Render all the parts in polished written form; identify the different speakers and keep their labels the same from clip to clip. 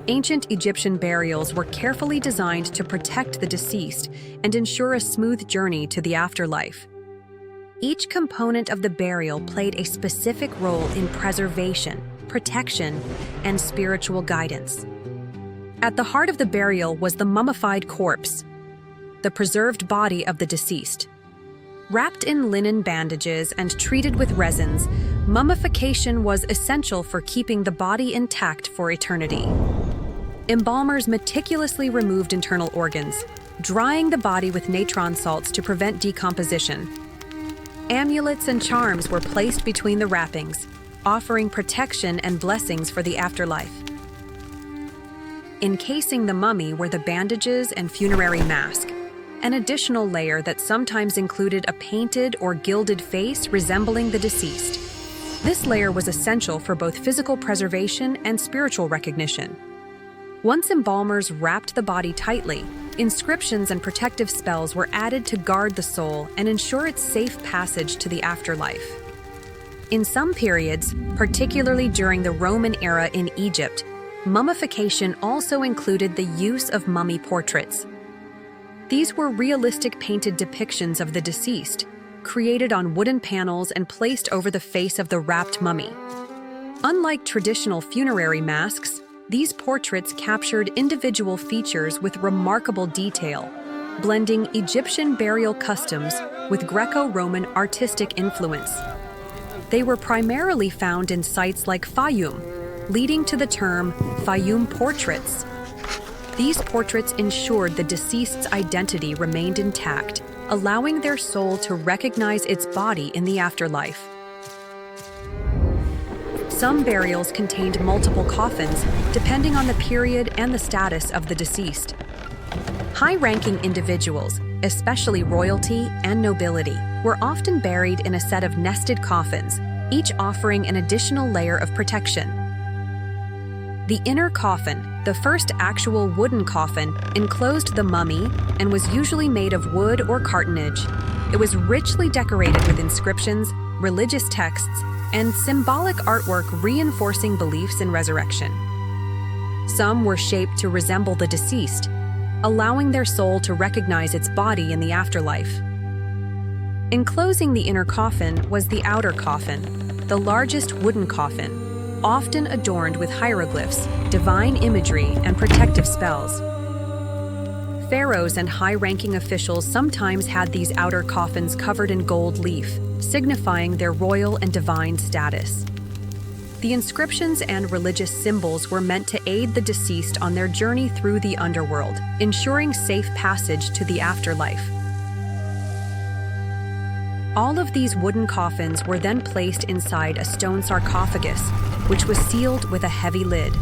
Speaker 1: Ancient Egyptian burials were carefully designed to protect the deceased and ensure a smooth journey to the afterlife. Each component of the burial played a specific role in preservation, protection, and spiritual guidance. At the heart of the burial was the mummified corpse, the preserved body of the deceased. Wrapped in linen bandages and treated with resins, mummification was essential for keeping the body intact for eternity. Embalmers meticulously removed internal organs, drying the body with natron salts to prevent decomposition. Amulets and charms were placed between the wrappings, offering protection and blessings for the afterlife. Encasing the mummy were the bandages and funerary mask, an additional layer that sometimes included a painted or gilded face resembling the deceased. This layer was essential for both physical preservation and spiritual recognition. Once embalmers wrapped the body tightly, inscriptions and protective spells were added to guard the soul and ensure its safe passage to the afterlife. In some periods, particularly during the Roman era in Egypt, mummification also included the use of mummy portraits. These were realistic painted depictions of the deceased, created on wooden panels and placed over the face of the wrapped mummy. Unlike traditional funerary masks, these portraits captured individual features with remarkable detail, blending Egyptian burial customs with Greco-Roman artistic influence. They were primarily found in sites like Fayum, leading to the term Fayum portraits. These portraits ensured the deceased's identity remained intact, allowing their soul to recognize its body in the afterlife. Some burials contained multiple coffins, depending on the period and the status of the deceased. High-ranking individuals, especially royalty and nobility, were often buried in a set of nested coffins, each offering an additional layer of protection. The inner coffin, the first actual wooden coffin, enclosed the mummy and was usually made of wood or cartonnage. It was richly decorated with inscriptions, religious texts, and symbolic artwork reinforcing beliefs in resurrection. Some were shaped to resemble the deceased, allowing their soul to recognize its body in the afterlife. Enclosing the inner coffin was the outer coffin, the largest wooden coffin, often adorned with hieroglyphs, divine imagery, and protective spells. Pharaohs and high-ranking officials sometimes had these outer coffins covered in gold leaf, signifying their royal and divine status. The inscriptions and religious symbols were meant to aid the deceased on their journey through the underworld, ensuring safe passage to the afterlife. All of these wooden coffins were then placed inside a stone sarcophagus, which was sealed with a heavy lid.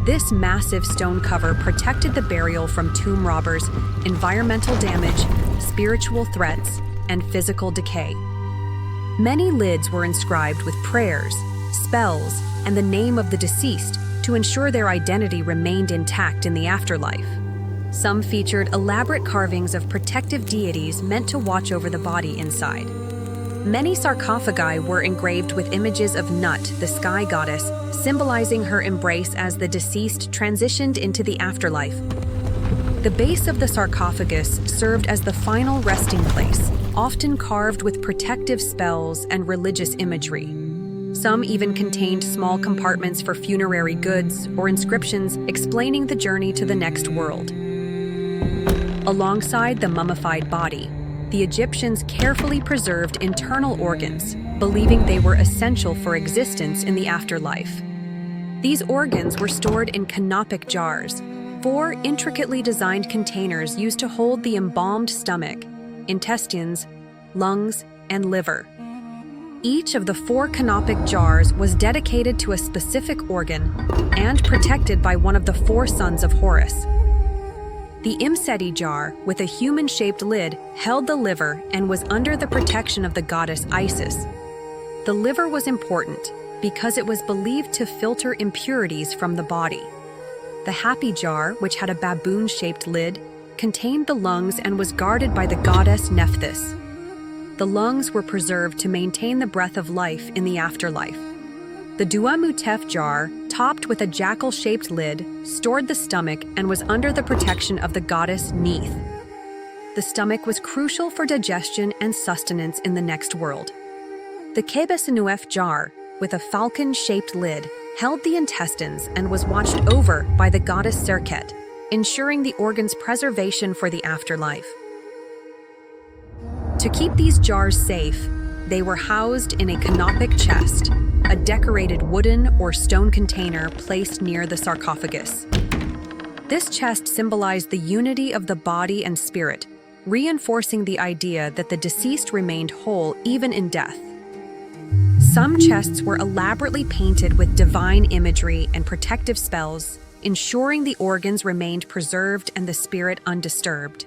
Speaker 1: This massive stone cover protected the burial from tomb robbers, environmental damage, spiritual threats, and physical decay. Many lids were inscribed with prayers, spells, and the name of the deceased to ensure their identity remained intact in the afterlife. Some featured elaborate carvings of protective deities meant to watch over the body inside. Many sarcophagi were engraved with images of Nut, the sky goddess, symbolizing her embrace as the deceased transitioned into the afterlife. The base of the sarcophagus served as the final resting place, often carved with protective spells and religious imagery. Some even contained small compartments for funerary goods or inscriptions explaining the journey to the next world. Alongside the mummified body, the Egyptians carefully preserved internal organs, believing they were essential for existence in the afterlife. These organs were stored in canopic jars, 4 intricately designed containers used to hold the embalmed stomach, intestines, lungs, and liver. Each of the 4 canopic jars was dedicated to a specific organ and protected by one of the 4 sons of Horus. The Imseti jar, with a human-shaped lid, held the liver and was under the protection of the goddess Isis. The liver was important because it was believed to filter impurities from the body. The Happy jar, which had a baboon-shaped lid, contained the lungs and was guarded by the goddess Nephthys. The lungs were preserved to maintain the breath of life in the afterlife. The Duamutef jar, topped with a jackal-shaped lid, stored the stomach and was under the protection of the goddess Neith. The stomach was crucial for digestion and sustenance in the next world. The Kebesenuef jar, with a falcon-shaped lid, held the intestines and was watched over by the goddess Serket, ensuring the organ's preservation for the afterlife. To keep these jars safe, they were housed in a canopic chest, a decorated wooden or stone container placed near the sarcophagus. This chest symbolized the unity of the body and spirit, reinforcing the idea that the deceased remained whole even in death. Some chests were elaborately painted with divine imagery and protective spells, ensuring the organs remained preserved and the spirit undisturbed.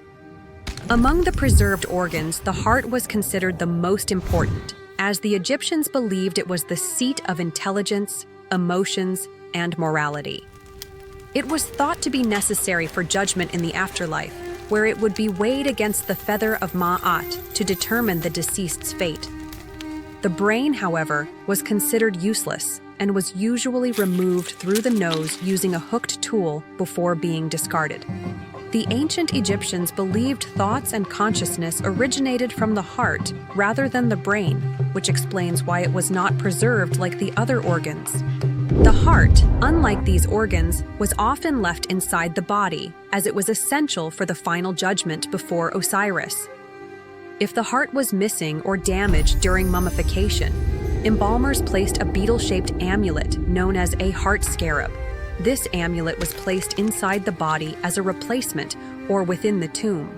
Speaker 1: Among the preserved organs, the heart was considered the most important, as the Egyptians believed it was the seat of intelligence, emotions, and morality. It was thought to be necessary for judgment in the afterlife, where it would be weighed against the feather of Ma'at to determine the deceased's fate. The brain, however, was considered useless and was usually removed through the nose using a hooked tool before being discarded. The ancient Egyptians believed thoughts and consciousness originated from the heart rather than the brain, which explains why it was not preserved like the other organs. The heart, unlike these organs, was often left inside the body, as it was essential for the final judgment before Osiris. If the heart was missing or damaged during mummification, embalmers placed a beetle-shaped amulet known as a heart scarab. This amulet was placed inside the body as a replacement or within the tomb.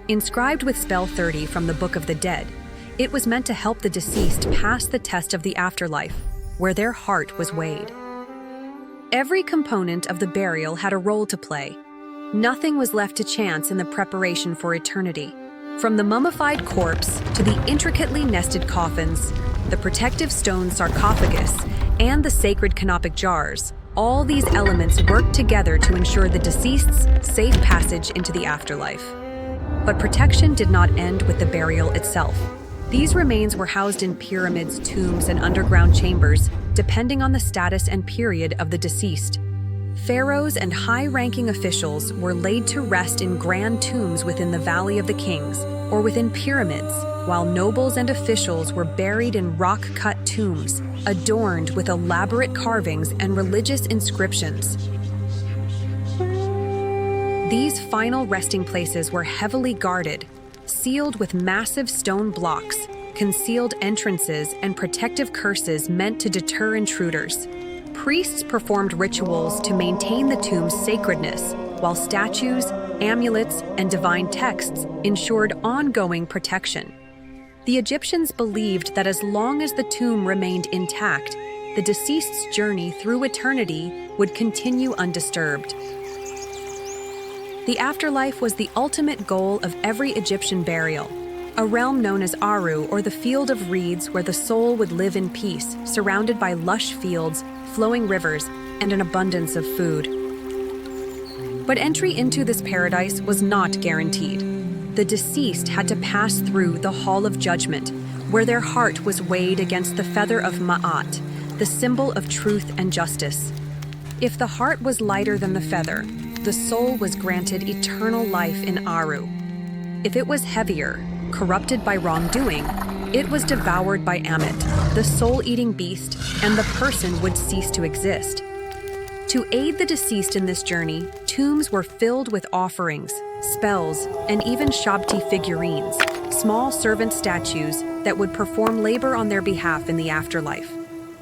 Speaker 1: Inscribed with spell 30 from the Book of the Dead, it was meant to help the deceased pass the test of the afterlife, where their heart was weighed. Every component of the burial had a role to play. Nothing was left to chance in the preparation for eternity. From the mummified corpse to the intricately nested coffins, the protective stone sarcophagus, and the sacred canopic jars, all these elements worked together to ensure the deceased's safe passage into the afterlife. But protection did not end with the burial itself. These remains were housed in pyramids, tombs, and underground chambers, depending on the status and period of the deceased. Pharaohs and high-ranking officials were laid to rest in grand tombs within the Valley of the Kings or within pyramids, while nobles and officials were buried in rock-cut tombs, adorned with elaborate carvings and religious inscriptions. These final resting places were heavily guarded, sealed with massive stone blocks, concealed entrances, and protective curses meant to deter intruders. Priests performed rituals to maintain the tomb's sacredness, while statues, amulets, and divine texts ensured ongoing protection. The Egyptians believed that as long as the tomb remained intact, the deceased's journey through eternity would continue undisturbed. The afterlife was the ultimate goal of every Egyptian burial, a realm known as Aru, or the field of reeds, where the soul would live in peace, surrounded by lush fields, flowing rivers, and an abundance of food. But entry into this paradise was not guaranteed. The deceased had to pass through the Hall of Judgment, where their heart was weighed against the feather of Ma'at, the symbol of truth and justice. If the heart was lighter than the feather, the soul was granted eternal life in Aru. If it was heavier, corrupted by wrongdoing, it was devoured by Ammit, the soul-eating beast, and the person would cease to exist. To aid the deceased in this journey, tombs were filled with offerings, spells, and even Shabti figurines, small servant statues that would perform labor on their behalf in the afterlife.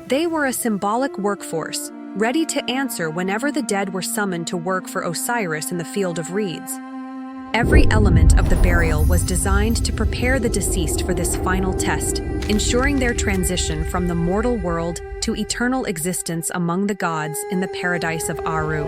Speaker 1: They were a symbolic workforce, ready to answer whenever the dead were summoned to work for Osiris in the field of reeds. Every element of the burial was designed to prepare the deceased for this final test, ensuring their transition from the mortal world to eternal existence among the gods in the paradise of Aru.